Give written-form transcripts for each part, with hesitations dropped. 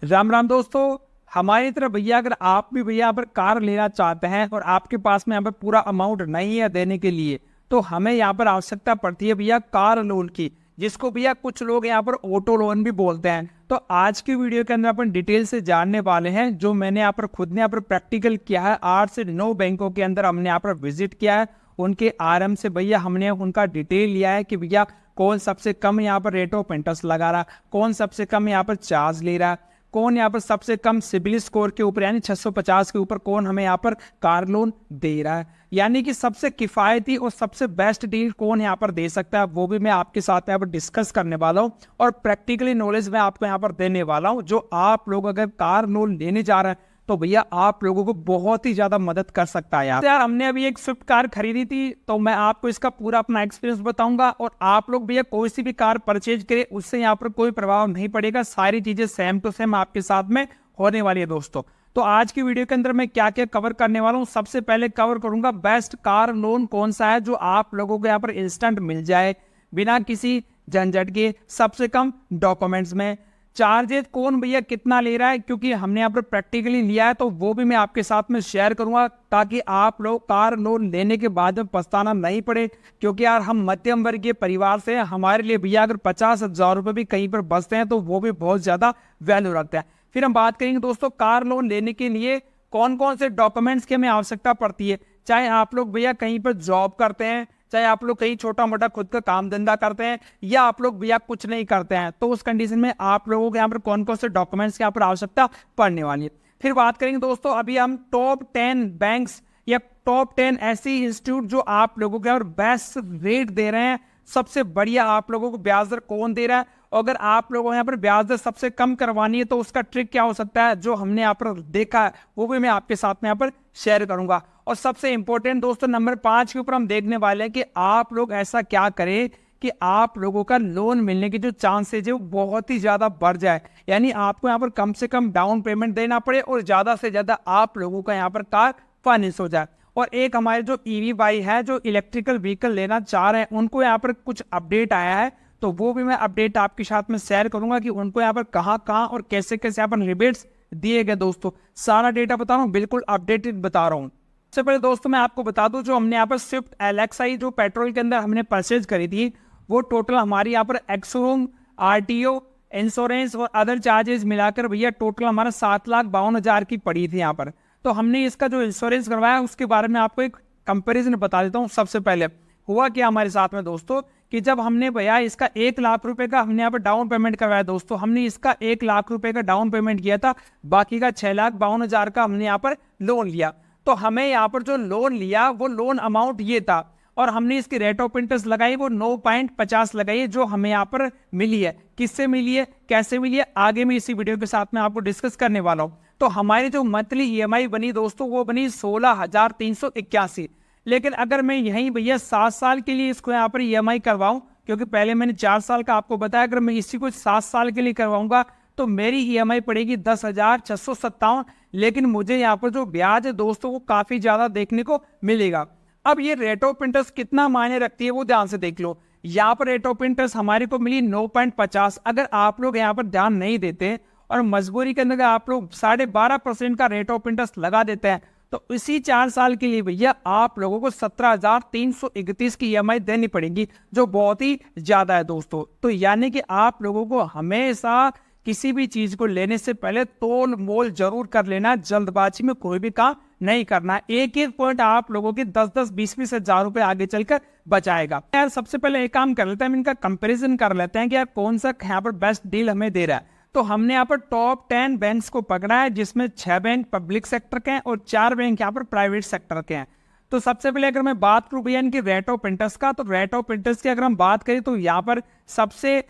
राम राम दोस्तों। हमारी तरफ भैया अगर आप भी भैया यहाँ पर कार लेना चाहते हैं और आपके पास में यहाँ पर पूरा अमाउंट नहीं है देने के लिए, तो हमें यहाँ पर आवश्यकता पड़ती है भैया कार लोन की, जिसको भैया कुछ लोग यहाँ पर ऑटो लोन भी बोलते हैं। तो आज की वीडियो के अंदर अपन डिटेल से जानने वाले हैं, जो मैंने यहाँ पर खुद ने यहाँ पर प्रैक्टिकल किया है। 8 से 9 बैंकों के अंदर हमने यहाँ पर विजिट किया है, उनके आरएम से भैया हमने उनका डिटेल लिया है कि भैया कौन सबसे कम यहाँ पर रेट ऑफ इंटरेस्ट लगा रहा, कौन सबसे कम यहाँ पर चार्ज ले रहा है, कौन यहाँ पर सबसे कम सिबिल स्कोर के ऊपर यानी 650 के ऊपर कौन हमें यहाँ पर कार लोन दे रहा है, यानी कि सबसे किफायती और सबसे बेस्ट डील कौन यहाँ पर दे सकता है, वो भी मैं आपके साथ यहाँ पर डिस्कस करने वाला हूँ। और प्रैक्टिकली नॉलेज मैं आपको यहाँ पर देने वाला हूँ, जो आप लोग अगर कार लोन लेने जा रहे हैं तो भैया आप लोगों को बहुत ही ज्यादा मदद कर सकता है। यार हमने अभी एक स्विफ्ट कार खरीदी थी, तो मैं आपको इसका पूरा अपना एक्सपीरियंस बताऊंगा। और आप लोग भैया कोई सी भी कार परचेज करें, उससे यहाँ पर कोई प्रभाव नहीं पड़ेगा, सारी चीजें सेम टू सेम आपके साथ में होने वाली है दोस्तों। तो आज की वीडियो के अंदर मैं क्या क्या कवर करने वाला हूँ, सबसे पहले कवर करूंगा बेस्ट कार लोन कौन सा है जो आप लोगों को यहाँ पर इंस्टेंट मिल जाए बिना किसी झंझट के, सबसे कम डॉक्यूमेंट्स में। चार्जेस कौन भैया कितना ले रहा है, क्योंकि हमने यहाँ पर प्रैक्टिकली लिया है, तो वो भी मैं आपके साथ में शेयर करूंगा, ताकि आप लोग कार लोन लेने के बाद में पछताना नहीं पड़े। क्योंकि यार हम मध्यम वर्गीय परिवार से, हमारे लिए भैया अगर 50,000 रुपए भी कहीं पर बचते हैं तो वो भी बहुत ज्यादा वैल्यू रखते हैं। फिर हम बात करेंगे दोस्तों कार लोन लेने के लिए कौन कौन से डॉक्यूमेंट्स की हमें आवश्यकता पड़ती है। चाहे आप लोग भैया कहीं पर जॉब करते हैं, चाहे आप लोग कहीं छोटा मोटा खुद का काम धंधा करते हैं, या आप लोग भैया कुछ नहीं करते हैं, तो उस कंडीशन में आप लोगों के यहाँ पर कौन कौन से डॉक्यूमेंट्स की यहाँ पर आवश्यकता पड़ने वाली है। फिर बात करेंगे दोस्तों अभी हम टॉप 10 बैंक्स या टॉप 10 ऐसी इंस्टीट्यूट जो आप लोगों के यहाँ पर बेस्ट रेट दे रहे हैं, सबसे बढ़िया आप लोगों को ब्याज दर कौन दे रहा है। अगर आप लोगों को यहाँ पर ब्याज दर सबसे कम करवानी है तो उसका ट्रिक क्या हो सकता है, जो हमने यहाँ पर देखा है वो भी मैं आपके साथ में यहाँ पर शेयर करूंगा। और सबसे इंपॉर्टेंट दोस्तों नंबर 5 के ऊपर हम देखने वाले हैं कि आप लोग ऐसा क्या करें कि आप लोगों का लोन मिलने की जो चांसेज है वो बहुत ही ज्यादा बढ़ जाए, यानी आपको यहाँ पर कम से कम डाउन पेमेंट देना पड़े और ज्यादा से ज्यादा आप लोगों का यहाँ पर कार फाइनेंस हो जाए। और एक हमारे जो ईवी भाई है जो इलेक्ट्रिकल व्हीकल लेना चाह रहे हैं, उनको यहाँ पर कुछ अपडेट आया है, तो वो भी मैं अपडेट आपके साथ में शेयर करूंगा कि उनको यहाँ पर कहाँ कहाँ और कैसे कैसे यहाँ पर रिबेट्स दिए गए। दोस्तों सारा डेटा बता रहा हूँ, बिल्कुल अपडेटेड बता रहा हूँ। सबसे पहले दोस्तों मैं आपको बता दूं, जो हमने यहाँ पर स्विफ्ट एलएक्सआई जो पेट्रोल के अंदर हमने परचेज करी थी, वो टोटल हमारी यहाँ पर एक्सरूम, आरटीओ, इंश्योरेंस और अदर चार्जेस मिलाकर भैया टोटल हमारा 7,52,000 की पड़ी थी यहाँ पर। तो हमने इसका जो इंश्योरेंस करवाया उसके बारे में आपको एक कंपेरिजन बता देता हूँ। सबसे पहले हुआ क्या हमारे साथ में दोस्तों कि जब हमने भैया इसका 1,00,000 रुपए का हमने यहाँ पर डाउन पेमेंट करवाया दोस्तों, हमने इसका 1,00,000 रुपए का डाउन पेमेंट किया था, बाकी का 6,52,000 का हमने यहाँ पर लोन लिया। तो हमें यहाँ पर जो लोन लिया वो लोन अमाउंट ये था, और हमने इसकी रेट ऑफ इंटरेस्ट लगाई वो 9.50 लगाई, जो हमें यहाँ पर मिली है। किससे मिली है, कैसे मिली है, आगे मैं इसी वीडियो के साथ में आपको डिस्कस करने वाला हूँ। तो हमारी जो मंथली ईएमआई बनी दोस्तों वो बनी 16,381। लेकिन अगर मैं यहीं भैया 7 साल के लिए इसको यहाँ पर ईएमआई करवाऊं, क्योंकि पहले मैंने 4 साल का आपको बताया, अगर मैं इसी को 7 साल के लिए करवाऊंगा तो मेरी ईएमआई पड़ेगी 10,657। लेकिन मुझे यहाँ पर जो ब्याज है दोस्तों वो काफी ज्यादा देखने को मिलेगा। अब ये रेट ऑफ इंटरेस्ट कितना मायने रखती है वो ध्यान से देख लो। यहाँ पर रेट ऑफ इंटरेस्ट हमारे को मिली 9.50। अगर आप लोग यहाँ पर ध्यान नहीं देते और मजबूरी के अंदर आप लोग 12.5% का रेट ऑफ इंटरेस्ट लगा देते हैं, तो इसी 4 साल के लिए भैया आप लोगों को 17,331 की ईएमआई देनी पड़ेगी, जो बहुत ही ज्यादा है दोस्तों। तो यानी कि आप लोगों को हमेशा किसी भी चीज को लेने से पहले तोल मोल जरूर कर लेना, जल्दबाजी में कोई भी काम नहीं करना। एक एक पॉइंट आप लोगों के 10-10, 20-20 हजार रुपए आगे चलकर बचाएगा। यार सबसे पहले एक काम कर लेते हैं, हम इनका कंपैरिजन कर लेते हैं कि यार कौन सा यहाँ पर बेस्ट डील हमें दे रहा है। तो हमने यहाँ पर टॉप 10 बैंक्स को पकड़ा है, जिसमें 6 बैंक पब्लिक सेक्टर के हैं और 4 बैंक यहाँ पर प्राइवेट सेक्टर के हैं। तो सबसे पहले अगर मैं बात करूं भैया इनकी रेट ऑफ इंटरेस्ट का, तो रेट ऑफ इंटरेस्ट की अगर हम बात करें तो यहाँ पर सबसे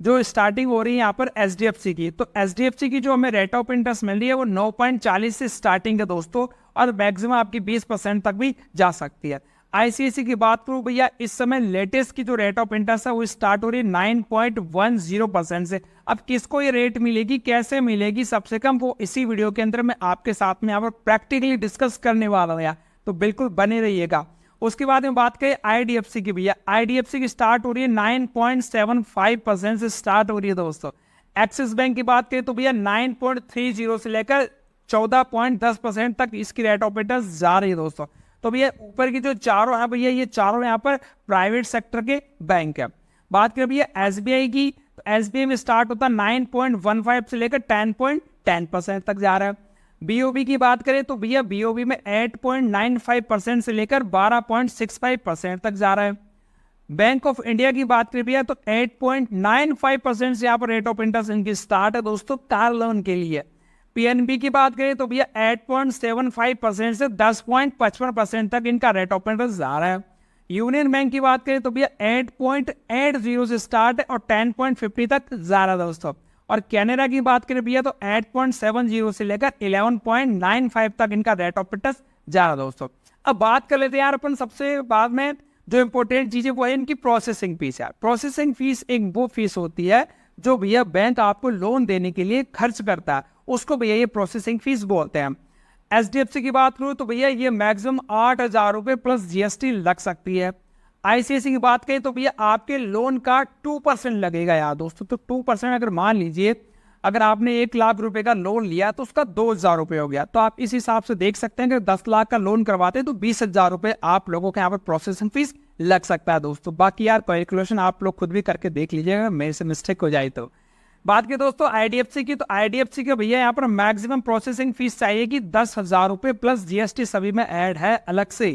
जो स्टार्टिंग हो रही है यहाँ पर एचडीएफसी की, तो एचडीएफसी की जो हमें रेट ऑफ इंटरेस्ट मिल रही है वो 9.40 से स्टार्टिंग है दोस्तों, और मैक्सिमम आपकी 20% तक भी जा सकती है। आईसीआईसी की बात करूं भैया, इस समय लेटेस्ट की जो रेट ऑफ इंटरेस्ट है वो स्टार्ट हो रही है 9.10% से। अब किसको ये रेट मिलेगी, कैसे मिलेगी सबसे कम, वो इसी वीडियो के अंदर मैं आपके साथ में यहाँ पर प्रैक्टिकली डिस्कस करने वाला हूँ, तो बिल्कुल बने रहिएगा। उसके बाद में बात करें आईडीएफसी की भैया, आईडीएफसी की स्टार्ट हो रही है 9.75% से स्टार्ट हो रही है दोस्तों। एक्सिस बैंक की बात करें तो भैया 9.30 से लेकर 14.10% तक इसकी रेट ऑफ इंटरेस्ट जा रही है दोस्तों। तो भैया ऊपर की जो चारों है भैया, ये चारों यहाँ पर प्राइवेट सेक्टर के बैंक है। बात करें भैया एसबीआई की, तो एसबीआई में स्टार्ट होता है 9.15 से लेकर 10.10% तक जा रहा है। बीओबी की बात करें तो भैया बीओबी में 8.95% से लेकर 12.65% तक जा रहा है। बैंक ऑफ इंडिया की बात करें भैया तो 8.95% से यहाँ पर रेट ऑफ इंटरेस्ट इनकी स्टार्ट है दोस्तों कार लोन के लिए। पीएनबी की बात करें तो भैया 8.75% से 10.55% तक इनका रेट ऑफ इंटरेस्ट जा रहा है। यूनियन बैंक की बात करें तो भैया 8.80 से स्टार्ट है और 10.50 तक जा रहा है दोस्तों। और कैनेडा की बात करें भैया तो 8.70 से लेकर 11.95 तक इनका रेट ऑफ इंटरेस्ट जा रहा है दोस्तों। अब बात कर लेते हैं यार अपन सबसे बाद में जो इंपॉर्टेंट चीज है वो है इनकी प्रोसेसिंग फीस। यार प्रोसेसिंग फीस एक वो फीस होती है जो भैया बैंक आपको लोन देने के लिए खर्च करता है, उसको भैया ये प्रोसेसिंग फीस बोलते हैं। एचडीएफसी की बात करूं तो भैया ये मैक्सिमम 8,000 रुपए प्लस जीएसटी लग सकती है। आईसीआईसी की बात करें तो भैया आपके लोन का 2% लगेगा यार दोस्तों। तो 2% अगर मान लीजिए अगर आपने 1 लाख रुपए का लोन लिया तो उसका 2,000 रुपए हो गया, तो आप इस हिसाब से देख सकते हैं कि 10 लाख का लोन करवाते हैं तो 20,000 रुपए आप लोगों के यहाँ पर प्रोसेसिंग फीस लग सकता है दोस्तों। बाकी यार कैलकुलेशन आप लोग खुद भी करके देख लीजिएगा, मेरे से मिस्टेक हो जाए तो। बात करें दोस्तों आईडीएफसी की, तो आईडीएफसी के भैया यहाँ पर मैक्सिमम प्रोसेसिंग फीस चाहिए कि 10,000 रुपए प्लस जीएसटी सभी में ऐड है अलग से।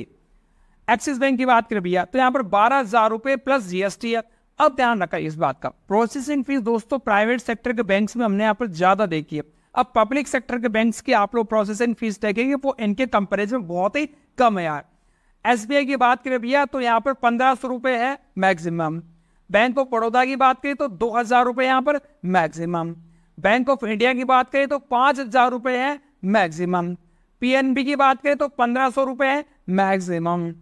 एक्सिस बैंक की बात करें भैया तो यहाँ पर 12,000 रुपए प्लस जीएसटी है। अब ध्यान रखा इस बात का, प्रोसेसिंग फीस दोस्तों प्राइवेट सेक्टर के बैंक्स में हमने यहाँ पर ज्यादा देखी है। अब पब्लिक सेक्टर के बैंक्स की आप लोग प्रोसेसिंग फीस देखेंगे वो इनके कंपेरिजन में बहुत ही कम है यार। एसबीआई की बात करें भैया तो यहाँ पर 1,500 रुपए है मैक्सिमम। बैंक ऑफ बड़ौदा की बात करें तो 2,000 रुपए यहाँ पर मैक्सिमम। बैंक ऑफ इंडिया की बात करें तो 5,000 रुपए है मैक्सिमम। पीएनबी की बात करें तो 1,500 रुपए है मैक्सिमम।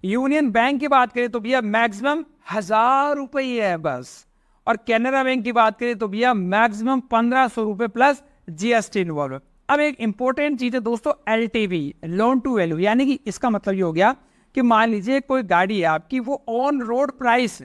यूनियन बैंक की बात करें तो भैया मैक्सिमम 1,000 रुपए ही है बस। और कैनरा बैंक की बात करें तो भैया मैक्सिमम 1,500 रुपए प्लस जीएसटी इन्वॉल्व। अब एक इंपॉर्टेंट चीज है दोस्तों एलटीवी, लोन टू वैल्यू, यानी कि इसका मतलब ये हो गया कि मान लीजिए कोई गाड़ी है आपकी, वो ऑन रोड प्राइस,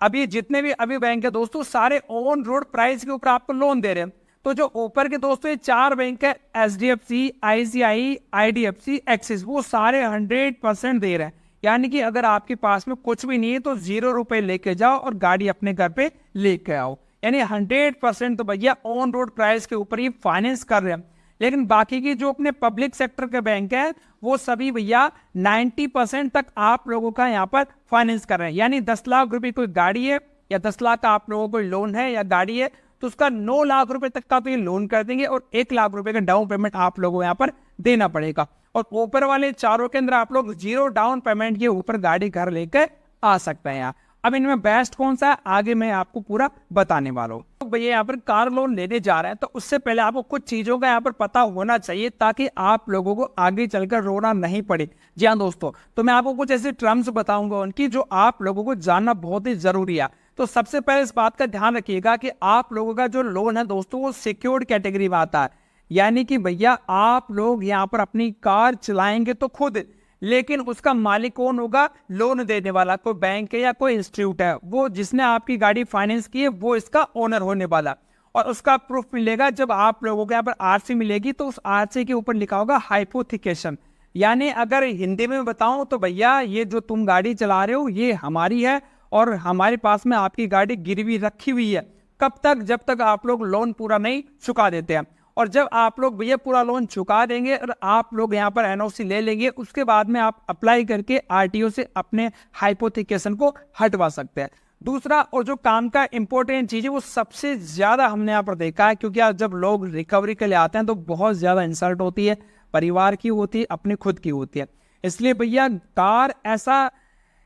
अभी जितने भी अभी बैंक है दोस्तों सारे ऑन रोड प्राइस के ऊपर आपको लोन दे रहे हैं। तो जो ऊपर के दोस्तों ये 4 बैंक है एचडीएफसी, आईसीआई, आईडीएफसी, एक्सिस, वो सारे 100% दे रहे हैं। यानी कि अगर आपके पास में कुछ भी नहीं है तो 0 रुपए लेके जाओ और गाड़ी अपने घर पे लेके आओ, यानी 100% तो भैया ऑन रोड प्राइस के ऊपर ही फाइनेंस कर रहे हैं। लेकिन बाकी की जो अपने पब्लिक सेक्टर के बैंक है वो सभी भैया 90% तक आप लोगों का यहाँ पर फाइनेंस कर रहे हैं। यानी 10 लाख रुपए कोई गाड़ी है या 10 लाख का आप लोगों को लोन है या गाड़ी है तो उसका 9 लाख रुपए तक का तो ये लोन कर देंगे और 1 लाख रुपए का डाउन पेमेंट आप लोगों को यहाँ पर देना पड़ेगा। और ऊपर वाले चारों के अंदर आप लोग 0 डाउन पेमेंट के ऊपर गाड़ी घर लेकर आ सकते हैं यहाँ। अब इनमें बेस्ट कौन सा है आगे मैं आपको पूरा बताने वाला हूँ। तो भैया यहाँ पर कार लोन लेने जा रहे हैं तो उससे पहले आपको कुछ चीजों का यहाँ पर पता होना चाहिए ताकि आप लोगों को आगे चलकर रोना नहीं पड़े। जी हाँ दोस्तों, तो मैं आपको कुछ ऐसे टर्म्स बताऊंगा उनकी जो आप लोगों को जानना बहुत ही जरूरी है। तो सबसे पहले इस बात का ध्यान रखिएगा कि आप लोगों का जो लोन है दोस्तों वो सिक्योर्ड कैटेगरी में आता है। यानी कि भैया आप लोग यहाँ पर अपनी कार चलाएंगे तो खुद, लेकिन उसका मालिक कौन होगा? लोन देने वाला, कोई बैंक है या कोई इंस्टीट्यूट है, वो जिसने आपकी गाड़ी फाइनेंस की है वो इसका ओनर होने वाला। और उसका प्रूफ मिलेगा जब आप लोगों को यहाँ पर आरसी मिलेगी तो उस आरसी के ऊपर लिखा होगा हाइपोथिकेशन। यानी अगर हिंदी में बताऊं तो भैया ये जो तुम गाड़ी चला रहे हो ये हमारी है और हमारे पास में आपकी गाड़ी गिरवी रखी हुई है। कब तक? जब तक आप लोग लोन पूरा नहीं चुका देते हैं। और जब आप लोग भैया पूरा लोन चुका देंगे और आप लोग यहाँ पर एनओसी ले लेंगे, उसके बाद में आप अप्लाई करके आरटीओ से अपने हाइपोथिकेशन को हटवा सकते हैं। दूसरा और जो काम का इंपॉर्टेंट चीज है वो सबसे ज्यादा हमने यहाँ पर देखा है, क्योंकि आज जब लोग रिकवरी के लिए आते हैं तो बहुत ज्यादा इंसल्ट होती है, परिवार की होती है, अपनी खुद की होती है। इसलिए भैया कार ऐसा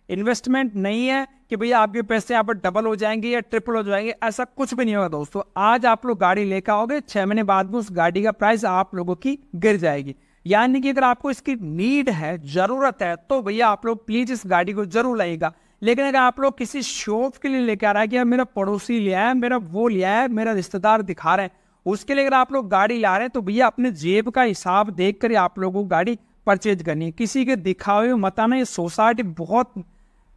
इन्वेस्टमेंट नहीं है कि भैया आपके पैसे यहाँ पर डबल हो जाएंगे या ट्रिपल हो जाएंगे, ऐसा कुछ भी नहीं होगा दोस्तों। आज आप लोग गाड़ी लेकर आओगे, 6 महीने बाद में उस गाड़ी का प्राइस आप लोगों की गिर जाएगी। यानी कि अगर आपको इसकी नीड है, जरूरत है, तो भैया आप लोग प्लीज इस गाड़ी को जरूर लाइएगा। लेकिन अगर आप लोग किसी शौक के लिए लेकर आ रहा है कि मेरा पड़ोसी लिया है, मेरा वो लिया है, मेरा रिश्तेदार दिखा रहे हैं, उसके लिए अगर आप लोग गाड़ी ला रहे हैं तो भैया अपने जेब का हिसाब देख कर आप लोगों को गाड़ी परचेज करनी है। किसी के दिखावे मत आना। ये सोसाइटी बहुत,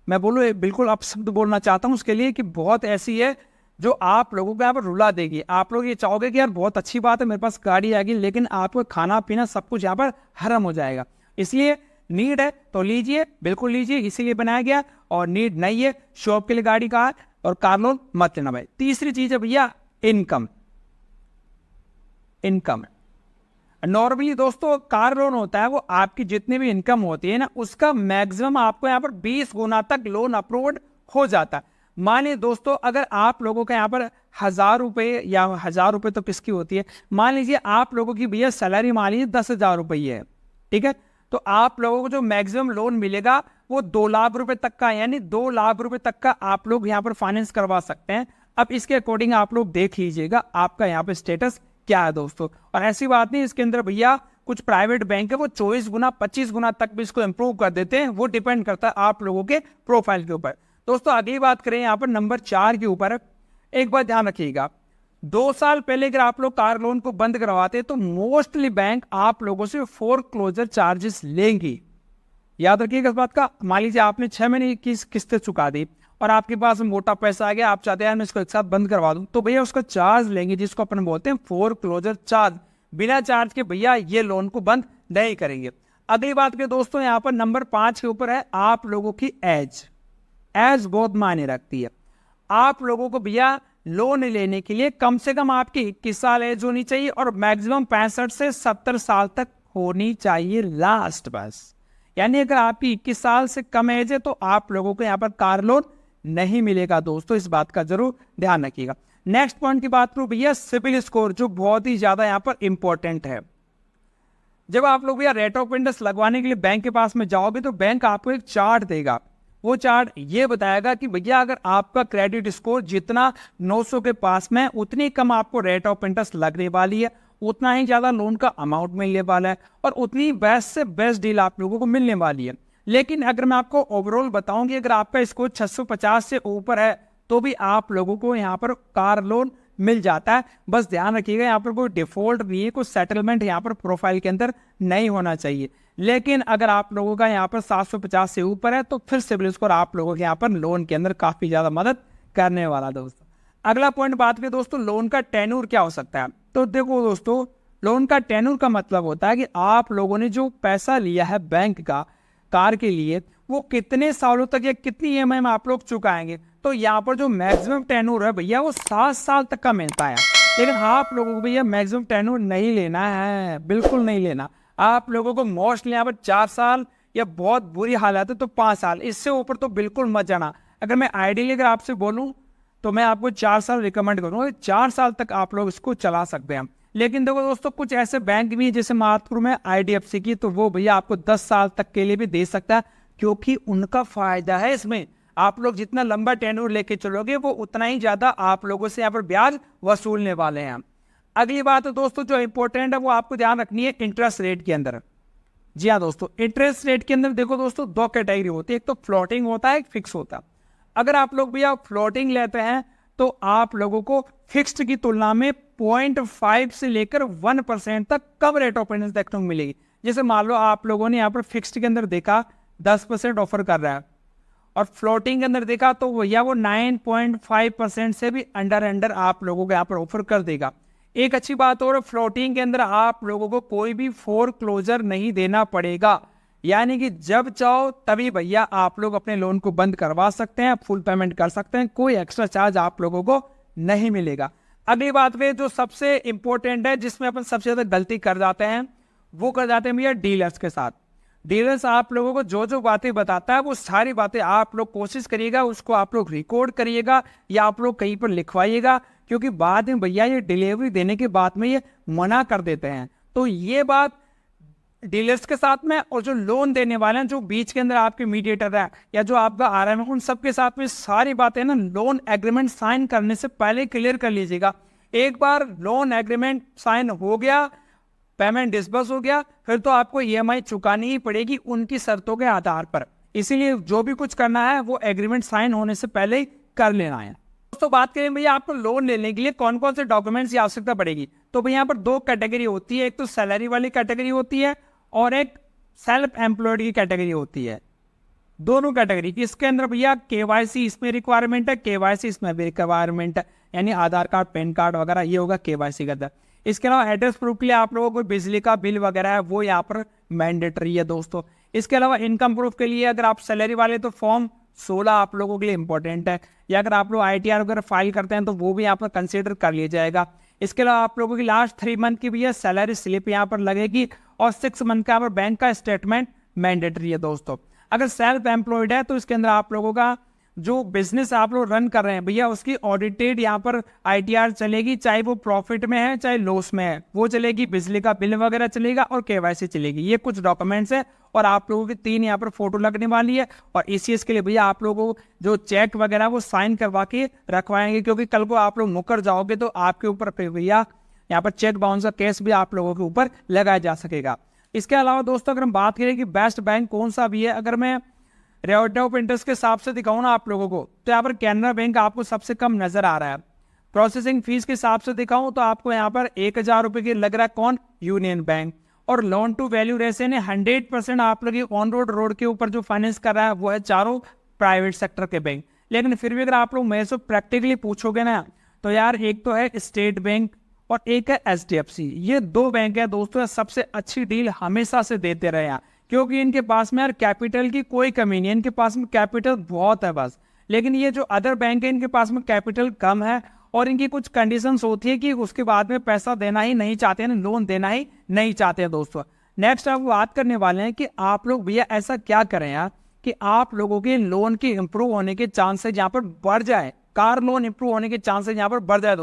मैं बोलूँ बिल्कुल अपशब्द बोलना चाहता हूँ उसके लिए, कि बहुत ऐसी है जो आप लोगों को यहाँ पर रुला देगी। आप लोग ये चाहोगे कि यार बहुत अच्छी बात है, मेरे पास गाड़ी आ गई, लेकिन आपको खाना पीना सब कुछ यहाँ पर हराम हो जाएगा। इसलिए नीड है तो लीजिए, बिल्कुल लीजिए, इसीलिए बनाया गया। और नीड नहीं है, शॉप के लिए गाड़ी का और कार लोन मत लेना भाई। तीसरी चीज है भैया इनकम। इनकम नॉर्मली दोस्तों कार लोन होता है वो आपकी जितनी भी इनकम होती है ना, उसका मैक्सिमम आपको यहाँ पर 20 गुना तक लोन अप्रूव्ड हो जाता है। मानिए दोस्तों अगर आप लोगों का यहाँ पर 1000 रुपये या 1000 रुपये तो किसकी होती है, मान लीजिए आप लोगों की भैया सैलरी मान लीजिए 10,000 रुपये है, ठीक है, तो आप लोगों को जो मैक्सिमम लोन मिलेगा वो 2 लाख रुपए तक का, यानी 2 लाख रुपए तक का आप लोग यहाँ पर फाइनेंस करवा सकते हैं। अब इसके अकॉर्डिंग आप लोग देख लीजिएगा आपका यहाँ पे स्टेटस क्या है दोस्तों। और ऐसी बात नहीं, इसके अंदर भैया कुछ प्राइवेट बैंक है वो 24 गुना 25 गुना तक भी इसको इंप्रूव कर देते हैं, वो डिपेंड करता है आप लोगों के प्रोफाइल के ऊपर। दोस्तों अगली बात करें यहाँ पर नंबर 4 के ऊपर, एक बात ध्यान रखिएगा, 2 साल पहले अगर आप लोग कार लोन को बंद करवाते तो मोस्टली बैंक आप लोगों से फोरक्लोजर चार्जेस लेंगी। याद रखिएगा इस बात का। मान लीजिए आपने 6 महीने की किस्तें चुका दी और आपके पास मोटा पैसा आ गया, आप चाहते हैं मैं इसको एक साथ बंद करवा दूं, तो भैया उसका चार्ज लेंगे जिसको अपन बोलते हैं फोरक्लोजर चार्ज। बिना चार्ज के भैया ये लोन को बंद नहीं करेंगे। अगली बात के दोस्तों यहाँ पर नंबर 5 के ऊपर है आप लोगों की एज। एज बहुत मायने रखती है। आप लोगों को भैया लोन लेने के लिए कम से कम आपकी 21 साल एज होनी चाहिए और मैक्सिमम 65 से 70 साल तक होनी चाहिए लास्ट बस। यानी अगर आपकी 21 साल से कम एज है तो आप लोगों को यहाँ पर कार लोन नहीं मिलेगा दोस्तों, इस बात का जरूर ध्यान रखिएगा। नेक्स्ट पॉइंट की बात करूं भैया सिबिल स्कोर, जो बहुत ही ज्यादा यहाँ पर इंपॉर्टेंट है। जब आप लोग भैया रेट ऑफ इंटरेस्ट लगवाने के लिए बैंक के पास में जाओगे तो बैंक आपको एक चार्ट देगा। वो चार्ट ये बताएगा कि भैया अगर आपका क्रेडिट स्कोर जितना 900 के पास में उतनी कम आपको रेट ऑफ इंटरेस्ट लगने वाली है, उतना ही ज्यादा लोन का अमाउंट मिलने वाला है और उतनी बेस्ट से बेस्ट डील आप लोगों को मिलने वाली है। लेकिन अगर मैं आपको ओवरऑल बताऊं कि अगर आपका स्कोर 650 से ऊपर है तो भी आप लोगों को यहाँ पर कार लोन मिल जाता है। बस ध्यान रखिएगा यहाँ पर कोई डिफॉल्ट नहीं है, कोई सेटलमेंट यहाँ पर प्रोफाइल के अंदर नहीं होना चाहिए। लेकिन अगर आप लोगों का यहाँ पर 750 से ऊपर है तो फिर सिबिल स्कोर आप लोगों के यहाँ पर लोन के अंदर काफी ज्यादा मदद करने वाला दोस्तों। अगला पॉइंट बात करें दोस्तों लोन का टेन्योर क्या हो सकता है, तो देखो दोस्तों लोन का टेन्योर का मतलब होता है कि आप लोगों ने जो पैसा लिया है बैंक का कार के लिए वो कितने सालों तक या कितनी ईएमआई में आप लोग चुकाएंगे। तो यहाँ पर जो मैक्सिमम टेन्योर है भैया वो 7 साल तक का मिलता है। लेकिन आप लोगों को भैया मैक्सिमम टेन्योर नहीं लेना है, बिल्कुल नहीं लेना। आप लोगों को मोस्टली यहाँ पर 4 साल या बहुत बुरी हालत है तो 5 साल, इससे ऊपर तो बिल्कुल मत जाना। अगर मैं आइडियली अगर आपसे बोलूँ तो मैं आपको 4 साल रिकमेंड करूँगा, 4 साल तक आप लोग इसको चला सकते हैं। लेकिन देखो दोस्तों कुछ ऐसे बैंक भी हैं जैसे मातपुर में आईडीएफसी की, तो वो भैया आपको 10 साल तक के लिए भी दे सकता है, क्योंकि उनका फायदा है इसमें। आप लोग जितना लंबा टेन्योर लेके चलोगे वो उतना ही ज्यादा आप लोगों से यहाँ पर ब्याज वसूलने वाले हैं। अगली बात है दोस्तों जो इंपॉर्टेंट है वो आपको ध्यान रखनी है इंटरेस्ट रेट के अंदर। जी हाँ दोस्तों, इंटरेस्ट रेट के अंदर देखो दोस्तों 2 कैटेगरी होती है, एक तो फ्लोटिंग होता है, एक फिक्स होता है। अगर आप लोग भैया फ्लोटिंग लेते हैं तो आप लोगों को फिक्स्ड की तुलना में 0.5 से लेकर 1% तक कम रेट ऑफ इंटरेस्ट देखने को मिलेगी। जैसे मान लो आप लोगों ने यहाँ पर फिक्स्ड के अंदर देखा 10% ऑफर कर रहा है और फ्लोटिंग के अंदर देखा तो भैया वो 9.5% से भी अंडर आप लोगों को यहाँ पर ऑफर कर देगा। एक अच्छी बात और फ्लोटिंग के अंदर आप लोगों को कोई भी फोरक्लोजर नहीं देना पड़ेगा, यानी कि जब चाहो तभी भैया आप लोग अपने लोन को बंद करवा सकते हैं, फुल पेमेंट कर सकते हैं, कोई एक्स्ट्रा चार्ज आप लोगों को नहीं मिलेगा। अगली बात पे जो सबसे इंपॉर्टेंट है जिसमें अपन सबसे ज्यादा गलती कर जाते हैं वो कर जाते हैं भैया डीलर्स के साथ। डीलर्स आप लोगों को जो जो बातें बताता है वो सारी बातें आप लोग कोशिश करिएगा उसको आप लोग रिकॉर्ड करिएगा या आप लोग कहीं पर लिखवाइएगा, क्योंकि बाद में भैया ये डिलीवरी देने के बाद में ये मना कर देते हैं। तो ये बात डीलर्स के साथ में और जो लोन देने वाले हैं, जो बीच के अंदर आपके मीडिएटर है या जो आपका आरएम है, उन सबके साथ में सारी बातें ना लोन एग्रीमेंट साइन करने से पहले क्लियर कर लीजिएगा। एक बार लोन एग्रीमेंट साइन हो गया, पेमेंट डिस्बर्स हो गया, फिर तो आपको ईएमआई चुकानी ही पड़ेगी उनकी शर्तों के आधार पर। इसीलिए जो भी कुछ करना है वो एग्रीमेंट साइन होने से पहले ही कर लेना है। दोस्तों बात करें भैया आपको लोन लेने के लिए कौन कौन से डॉक्यूमेंट्स की आवश्यकता पड़ेगी, तो भैया यहाँ पर 2 कैटेगरी होती है, एक तो सैलरी वाली कैटेगरी होती है और एक सेल्फ एम्प्लॉयड की कैटेगरी होती है। दोनों कैटेगरी इसके अंदर भैया केवाईसी इसमें रिक्वायरमेंट है, केवाईसी इसमें भी रिक्वायरमेंट है। यानी आधार कार्ड, पैन कार्ड वगैरह, ये होगा KYC के अंदर। इसके अलावा एड्रेस प्रूफ के लिए आप लोगों को बिजली का बिल वगैरह है वो यहाँ पर मैंडेटरी है दोस्तों। इसके अलावा इनकम प्रूफ के लिए अगर आप सैलरी वाले तो फॉर्म 16 आप लोगों के लिए इंपॉर्टेंट है, या अगर आप लोग ITR वगैरह फाइल करते हैं तो वो भी यहाँ पर कंसिडर कर लिया जाएगा। इसके अलावा आप लोगों की लास्ट 3 मंथ की भी है सैलरी स्लिप यहाँ पर लगेगी, और 6 मंथ का यहाँ पर बैंक का स्टेटमेंट मैंडेटरी है दोस्तों। अगर सेल्फ एम्प्लॉयड है तो इसके अंदर आप लोगों का जो बिजनेस आप लोग रन कर रहे हैं भैया उसकी ऑडिटेड यहाँ पर ITR चलेगी, चाहे वो प्रॉफिट में है चाहे लॉस में है, वो चलेगी। बिजली का बिल वगैरह चलेगा और KYC चलेगी। ये कुछ डॉक्यूमेंट्स है, और आप लोगों की 3 यहाँ पर फोटो लगने वाली है। और ECS के लिए भैया आप लोगों को जो चेक वगैरह वो साइन करवा के रखवाएंगे, क्योंकि कल को आप लोग मुकर जाओगे तो आपके ऊपर फिर भैया यहाँ पर चेक बाउंस का केस भी आप लोगों के ऊपर लगाया जा सकेगा। इसके अलावा दोस्तों अगर हम बात करें कि बेस्ट बैंक कौन सा भी है, अगर मैं रेट ऑफ इंटरेस्ट के हिसाब से दिखाऊं ना आप लोगों को, तो यहाँ पर कैनरा बैंक आपको सबसे कम नजर आ रहा है। प्रोसेसिंग फीस के हिसाब से दिखाऊं तो आपको यहाँ पर 1000 रुपए की लग रहा है कौन, यूनियन बैंक। और लोन टू वैल्यू रेशियो ने 100% आप लोग ऑन रोड के ऊपर जो फाइनेंस कर रहा है वो है चारों प्राइवेट सेक्टर के बैंक। लेकिन फिर भी अगर आप लोग मेरे से प्रैक्टिकली पूछोगे ना, तो यार एक तो है स्टेट बैंक और एक है HDFC। ये 2 बैंक है दोस्तों, सबसे अच्छी डील हमेशा से देते रहे हैं, क्योंकि इनके पास में यार कैपिटल की कोई कमी नहीं है, इनके पास में कैपिटल बहुत है बस। लेकिन ये जो अदर बैंक है इनके पास में कैपिटल कम है, और इनकी कुछ कंडीशंस होती है कि उसके बाद में पैसा देना ही नहीं चाहते हैं, लोन देना ही नहीं चाहते हैं दोस्तों। नेक्स्ट आप बात करने वाले हैं कि आप लोग भैया ऐसा क्या करें यार कि आप लोगों के लोन के इंप्रूव होने के चांसेस यहाँ पर बढ़ जाए, कार लोन इंप्रूव होने के चांसेस यहाँ पर बढ़ जाए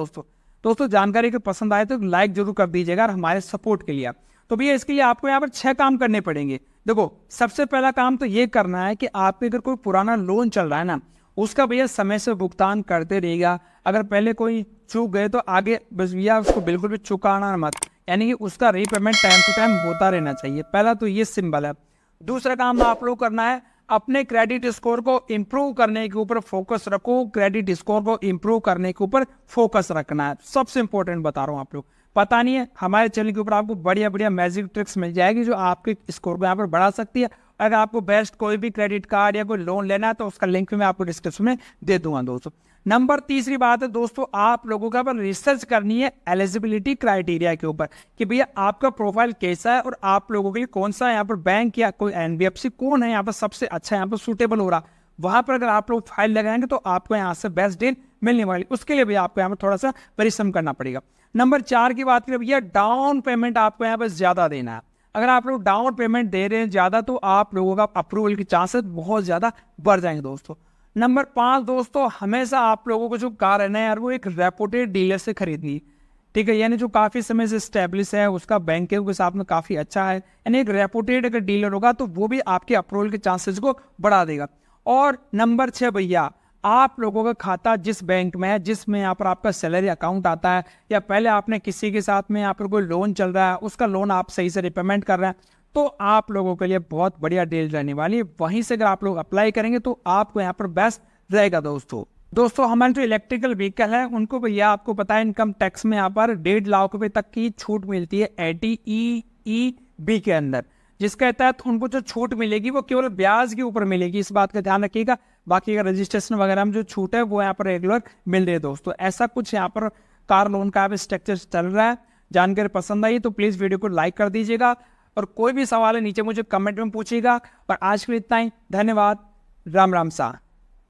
दोस्तों जानकारी को पसंद आए तो लाइक जरूर कर दीजिएगा और हमारे सपोर्ट के लिए। तो भैया इसके लिए आपको यहाँ पर 6 काम करने पड़ेंगे। देखो सबसे पहला काम तो ये करना है कि आपके अगर कोई पुराना लोन चल रहा है ना, उसका भैया समय से भुगतान करते रहेगा। अगर पहले कोई चूक गए तो आगे भैया उसको बिल्कुल भी चुकाना मत, यानी कि उसका रीपेमेंट टाइम टू टाइम होता रहना चाहिए। पहला तो ये सिंबल है। दूसरा काम आप लोग करना है अपने क्रेडिट स्कोर को इम्प्रूव करने के ऊपर फोकस रखो। क्रेडिट स्कोर को इम्प्रूव करने के ऊपर फोकस रखना है, सबसे इंपॉर्टेंट बता रहा हूँ। आप लोग पता नहीं है, हमारे चैनल के ऊपर आपको बढ़िया बढ़िया मैजिक ट्रिक्स मिल जाएगी जो आपके स्कोर को यहाँ पर बढ़ा सकती है। अगर आपको बेस्ट कोई भी क्रेडिट कार्ड या कोई लोन लेना है तो उसका लिंक मैं आपको डिस्क्रिप्शन में दे दूंगा दोस्तों। नंबर तीसरी बात है दोस्तों, आप लोगों का पर रिसर्च करनी है एलिजिबिलिटी क्राइटेरिया के ऊपर कि भैया आपका प्रोफाइल कैसा है और आप लोगों के लिए कौन सा यहाँ पर बैंक या कोई NBFC कौन है यहाँ पर सबसे अच्छा यहाँ पर सूटेबल हो रहा। वहां पर अगर आप लोग फाइल लगाएंगे तो आपको यहाँ से बेस्ट डील मिलने वाली। उसके लिए भी आपको यहाँ पर थोड़ा सा परिश्रम करना पड़ेगा। नंबर 4 की बात करें भैया, डाउन पेमेंट आपको यहाँ पर ज्यादा देना है। अगर आप लोग डाउन पेमेंट दे रहे हैं ज्यादा तो आप लोगों का अप्रूवल के चांसेस बहुत ज्यादा बढ़ जाएंगे दोस्तों। नंबर 5 दोस्तों, हमेशा आप लोगों को जो कार है ना यार वो एक रेपुटेड डीलर से खरीदनी, ठीक है, यानी जो काफी समय से स्टेब्लिश है, उसका बैंकिंग के साथ में काफी अच्छा है, यानी एक रेपुटेड अगर डीलर होगा तो वो भी आपके अप्रूवल के चांसेस को बढ़ा देगा। और नंबर 6 भैया, आप लोगों का खाता जिस बैंक में है, जिसमें यहाँ पर आपका सैलरी अकाउंट आता है, या पहले आपने किसी के साथ में यहाँ पर कोई लोन चल रहा है, उसका लोन आप सही से रिपेमेंट कर रहे हैं, तो आप लोगों के लिए बहुत बढ़िया डील रहने वाली है। वहीं से अगर आप लोग अप्लाई करेंगे तो आपको यहाँ पर बेस्ट रहेगा दोस्तों हमारे जो इलेक्ट्रिकल व्हीकल है उनको भैया आपको पता है इनकम टैक्स में यहाँ पर 1.5 लाख रुपए तक की छूट मिलती है ATEEB के अंदर, जिसके तहत उनको जो छूट मिलेगी वो केवल ब्याज के ऊपर मिलेगी, इस बात का ध्यान रखिएगा। बाकी का रजिस्ट्रेशन वगैरह में जो छूट है वो यहाँ पर रेगुलर मिल रही है दोस्तों। ऐसा कुछ यहाँ पर कार लोन का स्ट्रक्चर चल रहा है। जानकारी पसंद आई तो प्लीज वीडियो को लाइक कर दीजिएगा, और कोई भी सवाल है नीचे मुझे कमेंट में पूछिएगा। और आज के लिए इतना ही, धन्यवाद, राम राम सा।